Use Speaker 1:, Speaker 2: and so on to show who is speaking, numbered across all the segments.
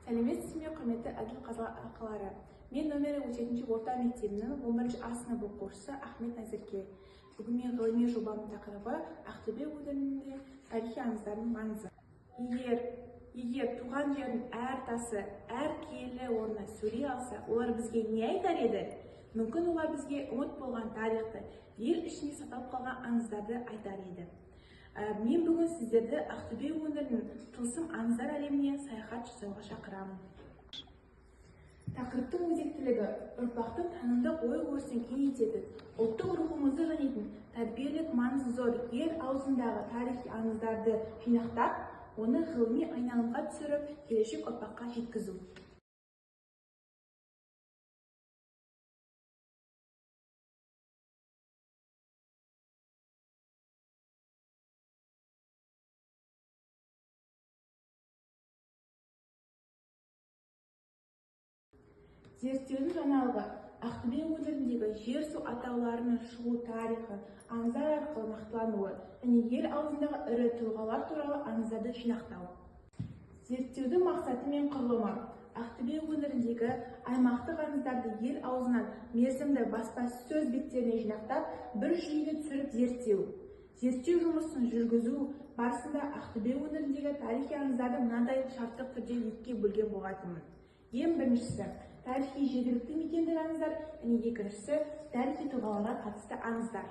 Speaker 1: Сәлеметсіз ме, құрметті әділ қазақ ақылары. Мен нөмірі 7-ші орта мектебінің 11-ші А сынып оқушысы Ахмет Назерке. Бүгін мен ғылыми жобамның тақырыбы Ақтөбе өңірінде тарихи аңыздардың маңызы. Егер туған жердің әр тасы, әр киелі орны сөйлей алса, олар бізге не айтар еді? Мүмкін олар бізге ұмыт болған тарихты, ел ішінде сақталып қалған аңыздарды айтар еді. Мен бүгін сіздерді Ақтөбе өңірінің тылсым аңыздар әлеміне саяхат жасауға шақырамын. Тақырыптың өзектілігі ұрпақтың танымдық ой-өрісін кеңейтеді, ұлттық рухымызды жанитын тәрбиелік маңызы зор ел аузындағы тарихи аңыздарды жинақтап, оны ғылыми айналымға түсіріп, келешек ұрпаққа жеткізу. Зерттеудің жаңалығы Ақтөбе өңіріндегі жер-су атауларының шығу тарихы, аңыздар арқылы нақтылануы және ел аузындағы ірі тұлғалар туралы аңыздарды жинақтау. Зерттеудің мақсаты мен құрылымы Ақтөбе өңіріндегі аймақтық аңыздарды ел аузынан мерзімді баспасөз беттеріне жинақтап, бір жүйеге түсіріп зерттеу. Зерттеу жұмысын жүргізу барысында Ақтөбе өңіріндегі тарихи аңыздарды мынадай шарттық түрде екіге бөлген болатынмын. Ең біріншісі тарихи жергілікті мекендік аңыздар, және екіншісі тарихи тұлғаларға қатысты аңыздар.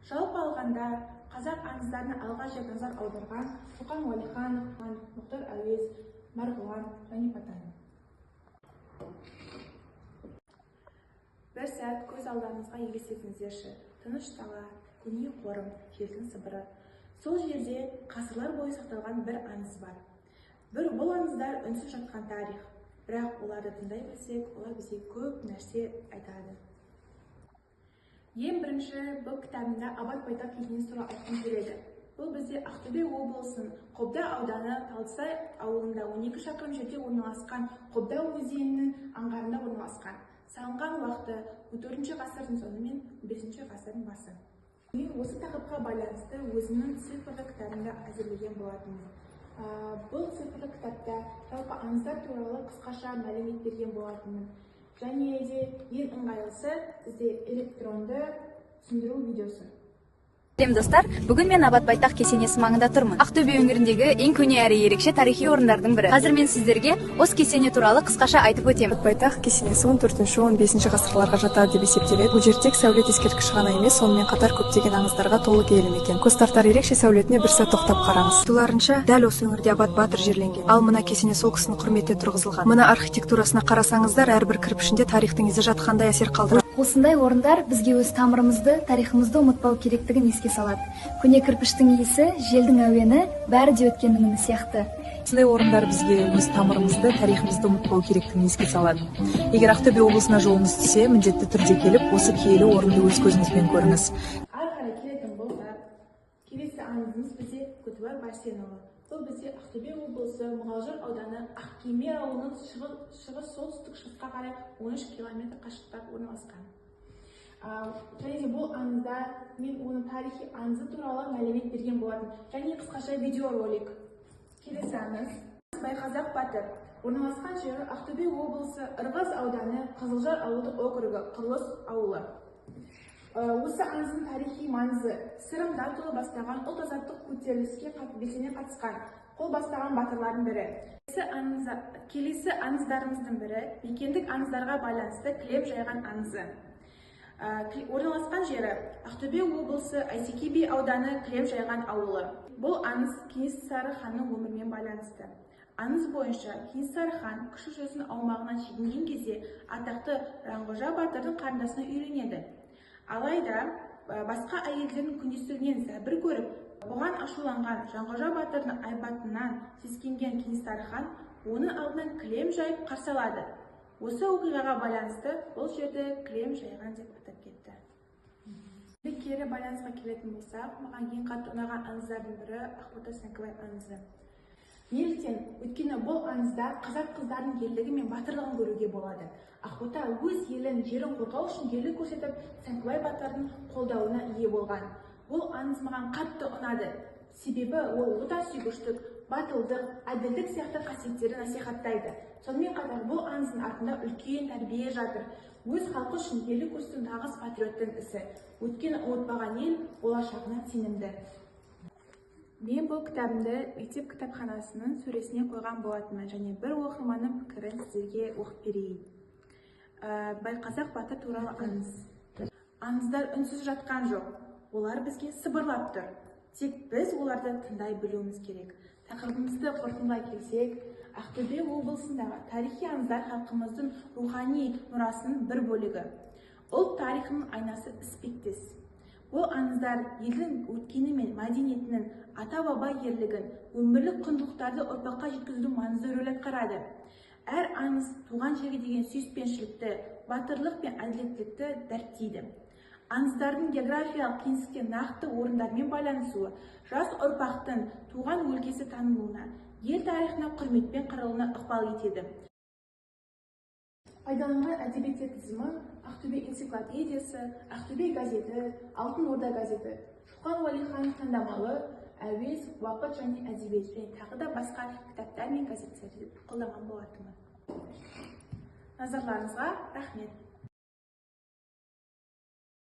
Speaker 1: Жалпы алғанда, қазақ аңыздарына алғаш рет назар аударған Шоқан Уәлиханов, Мұхтар Әуезов, Марғұлан және Батай. Бір сәт көз алдарыңызға елестетіңіздерші. Тыныш дала, көне қорым, желдің сыбыры. Сол жерде ғасырлар бойы сақталған бір аңыз бар. Бұл аңыздар үнсіз жатқан тарих. Бірақ оларды тыңдай білсек, олар бізге көп нәрсе айтады. Ең бірінші бұл кітабында Абат Байтақ кесенесі туралы айтқым келеді. Бұл бізде Ақтөбе облысының Қобда ауданы Талдысай ауылында 12 шақырым жерде орналасқан Қобда өзенінің аңғарында орналасқан. Салынған уақыты 14-ші ғасырдың соңы мен 5-ші ғасырдың басы. Мен осы тақырыпқа байланысты өзімнің цифрлы кітабымда әзірлеген болатынмын. Бұл цифрлы кітапта жалпы аңыздар туралы қысқаша мәлімет берген болатынмын. Және де ең ыңғайлысы бізде электронды түсіндіру видеосы.
Speaker 2: Сәлем достар, бүгін мен Абат Байтақ кесенесі маңында тұрмын. Ақтөбе өңіріндегі ең көне әрі ерекше тарихи орындардың бірі. Қазір мен сіздерге осы кесене туралы қысқаша айтып өтемін.
Speaker 3: Абат Байтақ кесенесі 14-15 ғасырларға жатады деп есептеледі. Бұл жер тек сәулет ескерткіші ғана емес, сонымен қатар көптеген аңыздарға толы киелі мекен. Көз тартар ерекше сәулетіне бір сәт тоқтап қараңыз. Айтуларынша, дәл осы өңірде Абат Батыр жерленген. Ал мына кесене сол кісінің құрметіне тұрғызылған. Мына архитектурасына қарасаңыздар, әрбір кірпішінде тарихтың ізі жатқандай әсер қалдырады.
Speaker 2: Осындай орындар бізге өз тамырымызды, тарихымызды ұмытпау керектігін еске салады. Көне кірпіштің иісі, желдің әуені, бәрі де өткеннің үні сияқты.
Speaker 3: Осындай орындар бізге өз тамырымызды, тарихымызды ұмытпау керектігін еске салады. Егер Ақтөбе облысына жолыңыз түссе, міндетті түрде келіп, осы киелі орынды өз көзіңізбен көріңіз.
Speaker 1: Ары қарай келетін болсақ, келесі аңызымыз бізде Көтібай Барсенұлы. Бұл бізде Ақтөбе облысы Мұғалжар ауданы Ақкеме ауылының шығыс-солтүстік-шығысқа қарай 13 километр қашықтықта орналасқан. Және де бұл аңызда мен оның тарихи аңызы туралы мәлімет берген болатын. Және қысқаша видеоролик. Келесі аңыз Байқазақ Батыр. Орналасқан жері Ақтөбе облысы Ырғыз ауданы Қызылжар ауылдық округі Құрылыс ауылы. Осы аңыздың тарихи маңызы Сырым Датұлы бастаған ұлт-азаттық көтеріліске белсене қатысқан, қол бастаған батырлардың бірі. Келесі аңыздарымыздың бірі мекендік аңыздарға байланысты кілем жайған аңызы. Орналасқан жері Ақтөбе облысы Әйтеке би ауданы кілем жайған ауылы. Бұл аңыз Кенесары ханның өмірімен байланысты. Аңыз бойынша Кенесары хан кіші жүздің аумағынан шегінген кезде атақты Жанғожа батырдың қарындасына үйленеді. Алайда басқа әйелдердің күндестігінен зәбір көріп, бұған ашуланған Жанғожа батырдың айбатынан сескенген Кенесары хан оны алдынан кілем жайып қарсы алады. Осы оқиғаға байланысты бұл жерді кілем жайған деп атап кетті. Кері байланысқа келетін болсақ, маған ең қатты ұнаған аңыздардың бірі Ақбота Сәңкібай аңызы. Неліктен? Өйткені бұл аңызда қазақ қыздарының ерлігі мен батырлығын көруге болады. Ақбота өз елін, жерін қорғау үшін ерлік көрсетіп, Сәңкібай батырдың қолдауына ие болған. Бұл аңыз маған қатты ұнады. Себебі ол отансүйгіштік, батылдық, әділдік сияқты қасиеттерді насихаттайды. Сонымен қатар бұл аңыздың артында үлкен тәрбие жатыр. Өз халқы үшін ерлік көрсету нағыз патриоттың ісі. Өткені ұмытпаған ел болашағына сенімді. Мен бұл кітабымды мектеп кітапханасының сөресіне қойған болатынмын, және бір оқырманның пікірін сіздерге оқып берейін. Байқасақ батыр туралы аңыз. Аңыздар үнсіз жатқан жоқ. Олар бізге сыбырлап тұр. Тек біз оларды тыңдай білуіміз керек. Тақырыбымызды қорытындылай келсек, Ақтөбе облысындағы тарихи аңыздар халқымыздың рухани мұрасының бір бөлігі. Ұлт тарихының айнасы іспеттес. Бұл аңыздар елдің өткені мен мәдениетінің, ата-баба ерлігін, өмірлік құндылықтарды ұрпаққа жеткізудің маңызды рөл атқарады. Әр аңыз туған жерге деген сүйіспеншілікті, батырлық пен әділеттілікті дәріптейді. Аңыздардың географиялық кеңістікте нақты орындармен байланысуы жас ұрпақтың туған өлкесі танылуына, ел тарихына құрметпен қаралуына ықпал етеді. Пайдаланған әдебиеттер тізімі: Ақтөбе энциклопедиясы, Ақтөбе газеті, Алтын Орда газеті, Шоқан Уәлиханов таңдамалы, Әуез, Уақыт және әдебиет, және тағы да басқа кітаптар мен газеттерді қолданған болатынмын. Назарларыңызға рахмет.